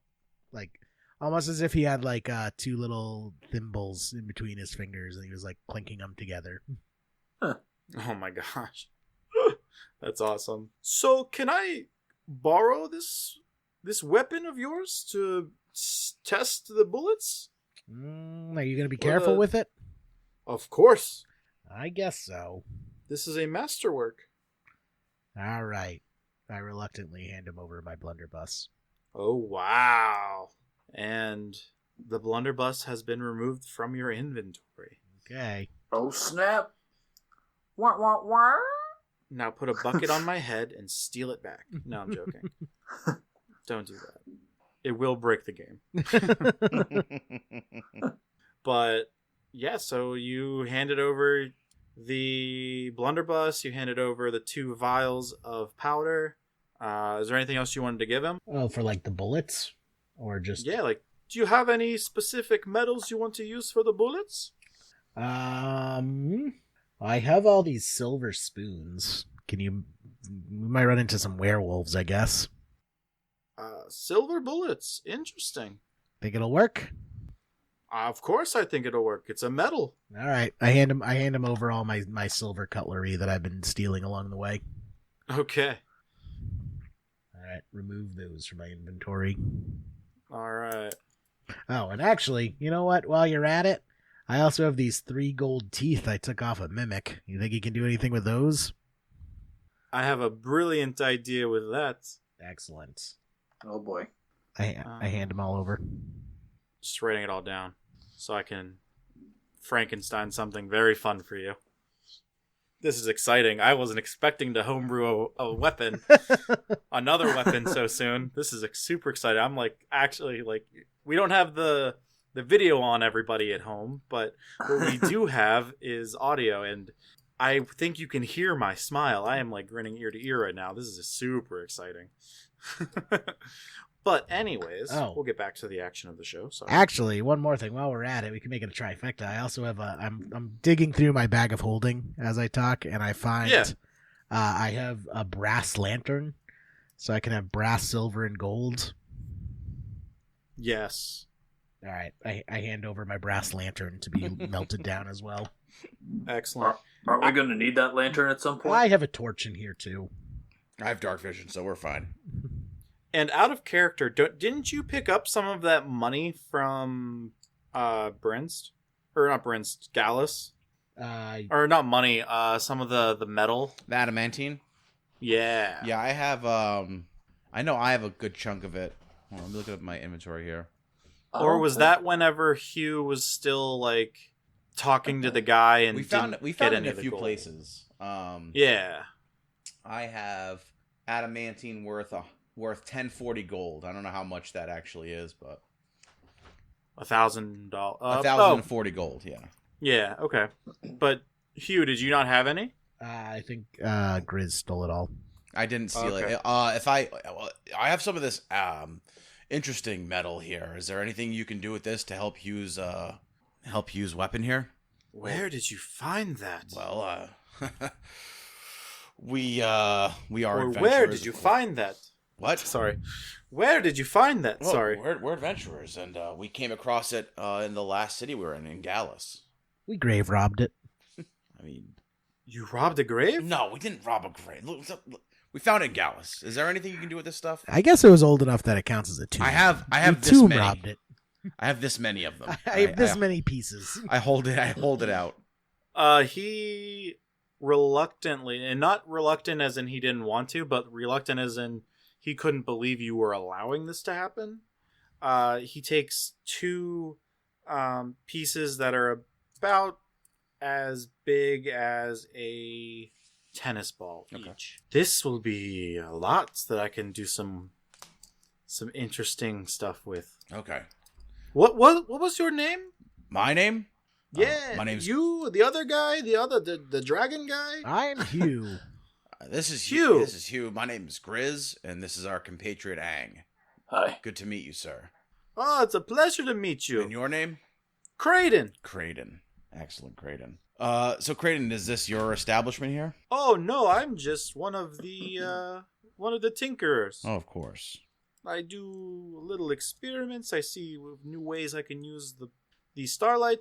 almost as if he had like 2 little thimbles in between his fingers, and he was like clinking them together. Oh my gosh. That's awesome. So can I borrow this weapon of yours to test the bullets? Are you going to be careful with it? Of course. I guess so. This is a masterwork. All right. I reluctantly hand him over my blunderbuss. Oh, wow. And the blunderbuss has been removed from your inventory. Okay. Oh, snap. Wah, wah, wah. Now put a bucket on my head and steal it back. No, I'm joking. Don't do that. It will break the game. But, yeah, so you handed over the blunderbuss. You handed over the 2 vials of powder. Is there anything else you wanted to give him? Oh, for like the bullets? Or just... Yeah, like, do you have any specific metals you want to use for the bullets? I have all these silver spoons. We might run into some werewolves, I guess. Silver bullets. Interesting. Think it'll work? Of course I think it'll work. It's a metal. All right. I hand him over all my silver cutlery that I've been stealing along the way. Okay. All right. Remove those from my inventory. All right. Oh, and actually, you know what? While you're at it, I also have these 3 gold teeth I took off a mimic. You think you can do anything with those? I have a brilliant idea with that. Excellent. Oh, boy. I hand them all over. Just writing it all down so I can Frankenstein something very fun for you. This is exciting. I wasn't expecting to homebrew a weapon, another weapon so soon. This is super exciting. I'm like, actually, like, we don't have the video on everybody at home, but what we do have is audio, and I think you can hear my smile. I am like grinning ear to ear right now. This is super exciting. But anyways, we'll get back to the action of the show. Sorry. Actually, one more thing. While we're at it, we can make it a trifecta. I also have I'm digging through my bag of holding as I talk, and I find I have a brass lantern, so I can have brass, silver, and gold. Yes. All right. I hand over my brass lantern to be melted down as well. Excellent. Aren't we going to need that lantern at some point? I have a torch in here too. I have dark vision, so we're fine. And out of character, didn't you pick up some of that money from Brinst? Or not Brinst, Gallus? Or not money, some of the metal. The adamantine? Yeah. Yeah, I have, I know I have a good chunk of it. Hold on, let me look at my inventory here. Or was that whenever Hugh was still, like, talking to the guy and we found it in a few gold? places. Yeah. I have adamantine worth 1040 gold. I don't know how much that actually is, but $1,000. 1,040 gold. Yeah. Yeah. Okay. But Hugh, did you not have any? I think Grizz stole it all. I didn't steal Okay. it. I have some of this interesting metal here. Is there anything you can do with this to help Hugh's weapon here? Where did you find that? Well, we are. Or where adventurers, did you of course. find that? What? Sorry. Where did you find that? Well, Sorry. we're adventurers, and we came across it in the last city we were in Gallus. We grave robbed it. I mean, You robbed a grave? no, we didn't rob a grave. Look, we found it in Gallus. Is there anything you can do with this stuff? I guess it was old enough that it counts as a tomb. I have We this tomb many. robbed it. I have this many of them. I have this many pieces. I hold it out. He reluctantly, and not reluctant as in he didn't want to, but reluctant as in he couldn't believe you were allowing this to happen. He takes two pieces that are about as big as a tennis ball each. This will be a lot that I can do some interesting stuff with. Okay. What was your name? My name? Yeah, my name's you, the other guy, the dragon guy. I'm Hugh. This is Hugh. This is Hugh. My name is Grizz, and this is our compatriot Ang. Hi. Good to meet you, sir. Oh, it's a pleasure to meet you. And your name? Creighton. Creighton. Excellent, Creighton. So Creighton, is this your establishment here? Oh no, I'm just one of the tinkerers. Oh, of course. I do little experiments. I see new ways I can use the starlight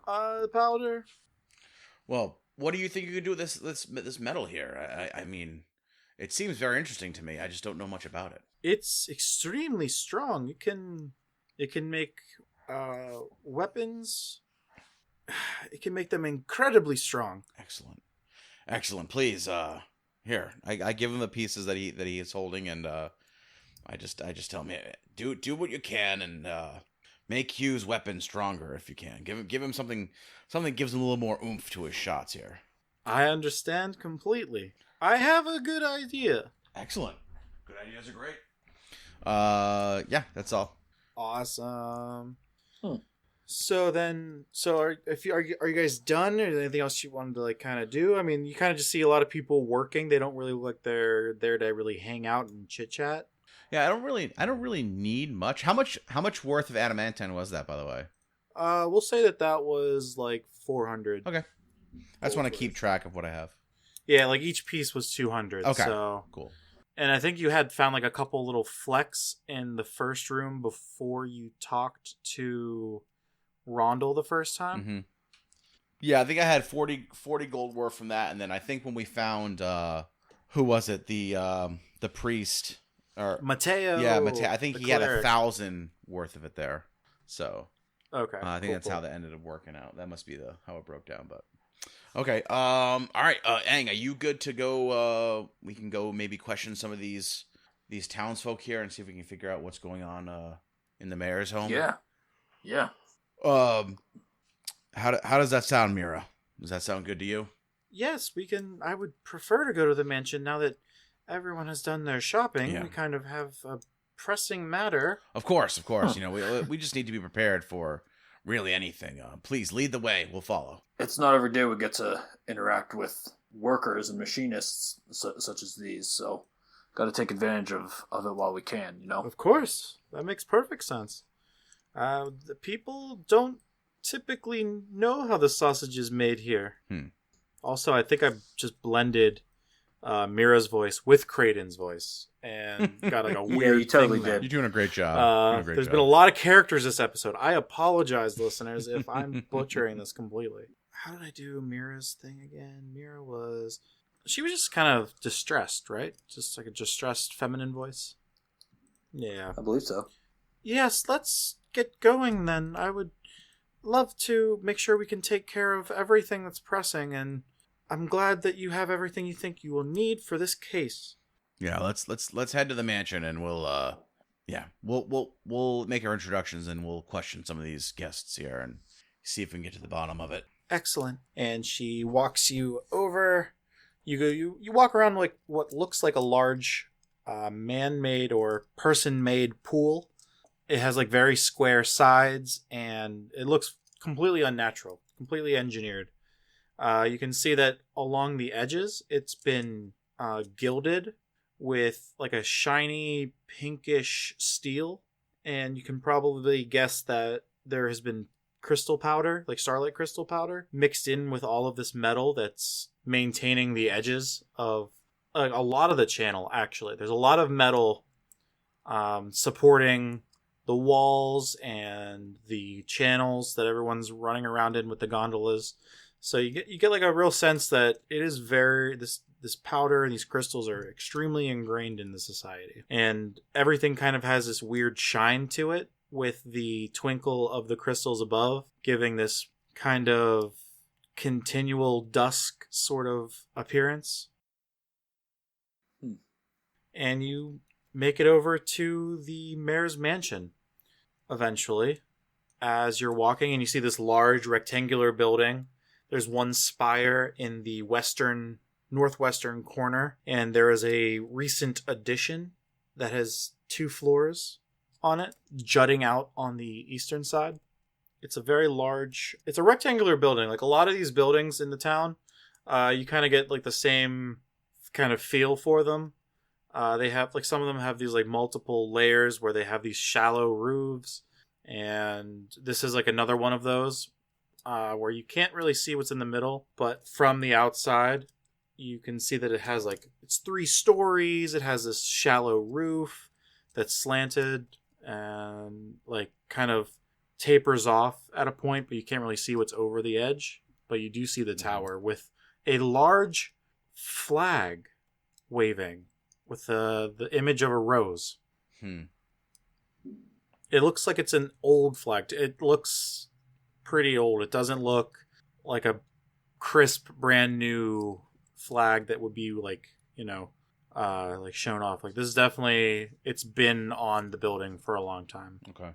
powder. Well, what do you think you could do with this metal here? I mean, it seems very interesting to me. I just don't know much about it. It's extremely strong. It can make weapons. It can make them incredibly strong. Excellent. Please, here. I give him the pieces that he is holding, and I just tell him, do what you can, and make Hugh's weapon stronger if you can. Give him something that gives him a little more oomph to his shots here. I understand completely. I have a good idea. Excellent. Good ideas are great. Yeah, that's all. Awesome. So are you guys done, or anything else you wanted to like kind of do? I mean, you kind of just see a lot of people working. They don't really look like they're there to really hang out and chit chat. Yeah, I don't really need much. How much worth of adamantine was that, by the way? We'll say that was like 400. Okay. I just want to keep track of what I have. Yeah, like each piece was 200. Okay. So cool. And I think you had found like a couple little flecks in the first room before you talked to Rondel the first time. Mm-hmm. Yeah, I think I had 40 gold worth from that, and then I think when we found who was it? The priest or Mateo. Yeah, Mateo. I think he had cleric. 1,000 worth of it there. So okay, I think that's how that ended up working out. That must be how it broke down. But okay, all right. Aang, are you good to go? We can go maybe question some of these townsfolk here and see if we can figure out what's going on in the mayor's home. Yeah. How does that sound, Mira? Does that sound good to you? Yes, we can. I would prefer to go to the mansion now that everyone has done their shopping. Yeah. We kind of have a pressing matter. Of course. You know, we just need to be prepared for really anything. Please lead the way. We'll follow. It's not every day we get to interact with workers and machinists such as these, so got to take advantage of it while we can, you know? Of course, that makes perfect sense. The people don't typically know how the sausage is made here. Also, I think I just blended Mira's voice with Creighton's voice and got like a weird you totally thing there. did. You're doing a great job. There's been a lot of characters this episode. I apologize, listeners, if I'm butchering this completely. How did I do Mira's thing again? She was just kind of distressed, right? Just like a distressed feminine voice. Yeah. I believe so. Yes, let's get going then. I would love to make sure we can take care of everything that's pressing, and I'm glad that you have everything you think you will need for this case. Yeah, let's head to the mansion and we'll make our introductions and we'll question some of these guests here and see if we can get to the bottom of it. Excellent. And she walks you over. You walk around like what looks like a large man-made or person-made pool. It has like very square sides and it looks completely unnatural, completely engineered. You can see that along the edges, it's been gilded with like a shiny pinkish steel. And you can probably guess that there has been crystal powder, like starlight crystal powder, mixed in with all of this metal that's maintaining the edges of a lot of the channel, actually. There's a lot of metal supporting the walls and the channels that everyone's running around in with the gondolas. So you get like a real sense that it is this powder and these crystals are extremely ingrained in the society. And everything kind of has this weird shine to it, with the twinkle of the crystals above giving this kind of continual dusk sort of appearance. And you make it over to the mayor's mansion eventually. As you're walking and you see this large rectangular building, there's one spire in the northwestern corner, and there is a recent addition that has 2 floors on it, jutting out on the eastern side. It's a very large, it's a rectangular building. Like a lot of these buildings in the town, you kind of get like the same kind of feel for them. They have, like, some of them have these like multiple layers where they have these shallow roofs, and this is like another one of those where you can't really see what's in the middle, but from the outside you can see that it has like, it's 3 stories. It has this shallow roof that's slanted and like kind of tapers off at a point, but you can't really see what's over the edge. But you do see the tower with a large flag waving with the image of a rose. It looks like it's an old flag. It looks pretty old. It doesn't look like a crisp, brand new flag that would be like, like shown off. Like, this is definitely, it's been on the building for a long time. Okay.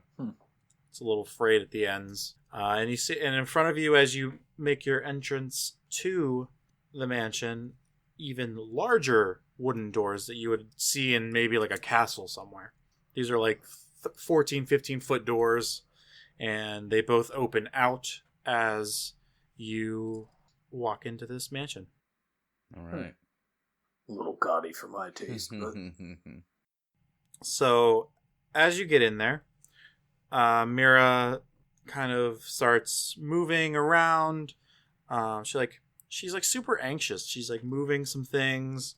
It's a little frayed at the ends. And you see, and in front of you, as you make your entrance to the mansion, even larger wooden doors that you would see in maybe like a castle somewhere. These are like 14, 15 foot doors, and they both open out as you walk into this mansion. All right. A little gaudy for my taste, but So as you get in there, Mira kind of starts moving around. She's like super anxious. She's like moving some things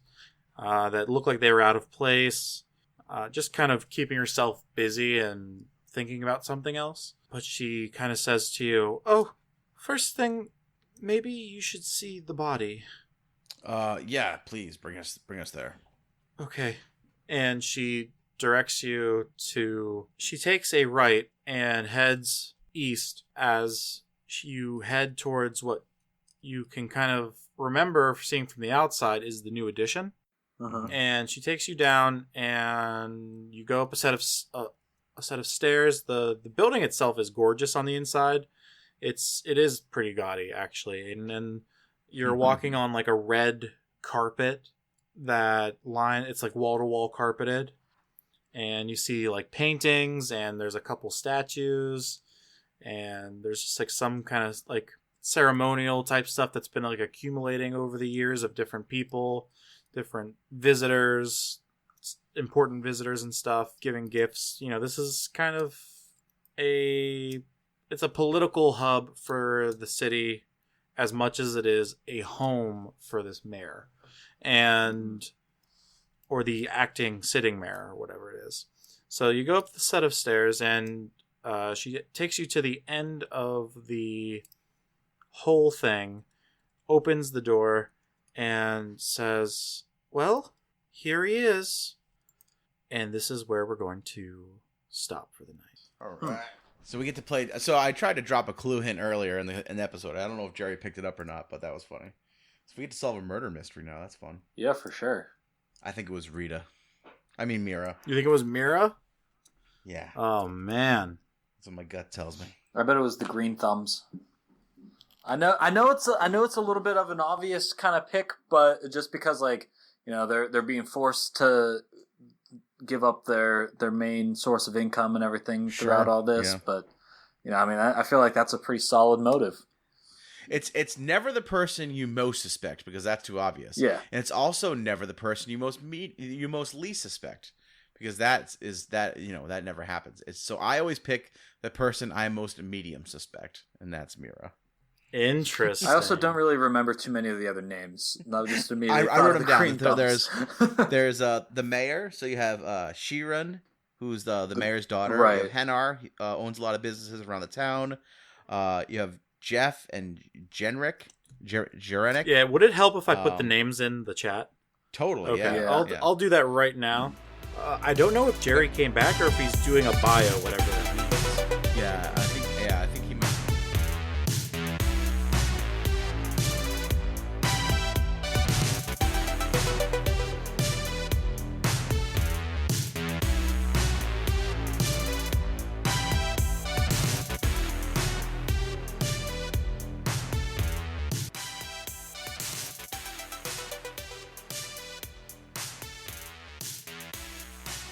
that look like they were out of place. Just kind of keeping herself busy and thinking about something else. But she kind of says to you, "Oh, first thing, maybe you should see the body." Yeah, please bring us there. Okay. And she directs you to, she takes a right and heads east as you head towards what you can kind of remember seeing from the outside is the new addition. And she takes you down, and you go up a set of stairs. The building itself is gorgeous on the inside. It is pretty gaudy, actually. And then you're walking on like a red carpet it's like wall to wall carpeted, and you see like paintings, and there's a couple statues, and there's just like some kind of like ceremonial type stuff that's been like accumulating over the years of different people, different visitors, important visitors and stuff, giving gifts. This is kind of it's a political hub for the city as much as it is a home for this mayor or the sitting mayor or whatever it is. So you go up the set of stairs, and she takes you to the end of the whole thing, opens the door, and says, "Well, here he is. And this is where we're going to stop for the night." All right. So we get to play. So I tried to drop a clue hint earlier in the episode. I don't know if Jerry picked it up or not, but that was funny. So we get to solve a murder mystery now. That's fun. yeah, for sure. I think it was Mira. You think it was Mira? Yeah. Oh, man. That's what my gut tells me. I bet it was the Green Thumbs. I know it's a little bit of an obvious kind of pick, but just because they're being forced to give up their main source of income and everything throughout all this, but I feel like that's a pretty solid motive. It's never the person you most suspect, because that's too obvious. Yeah, and it's also never the person you most least suspect, because that never happens. So I always pick the person I most medium suspect, and that's Mira. Interesting. I also don't really remember too many of the other names. Not just immediately. I wrote them Green down. Thumbs. There's the mayor. So you have Shiran, who's the mayor's daughter. Right. You have Henar, owns a lot of businesses around the town. You have Jeff and Jenrick. Jerenik. Yeah, would it help if I put the names in the chat? Totally. Okay, Yeah. I'll do that right now. I don't know if Jerry came back or if he's doing a bio, whatever that means. I think he might.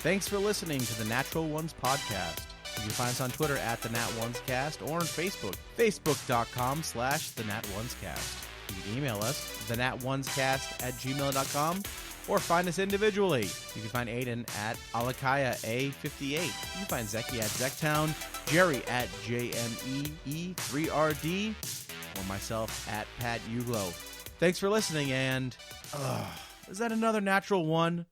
Thanks for listening to the Natural Ones Podcast. You can find us on Twitter at the Nat Ones Cast or on Facebook, facebook.com/the Nat Ones Cast. You can email us, thenatonescast@gmail.com, or find us individually. You can find Aiden at Alakaya A58. You can find Zeki at Zektown, Jerry at JMEE3RD, or myself at Pat Uglow. Thanks for listening, and is that another natural one?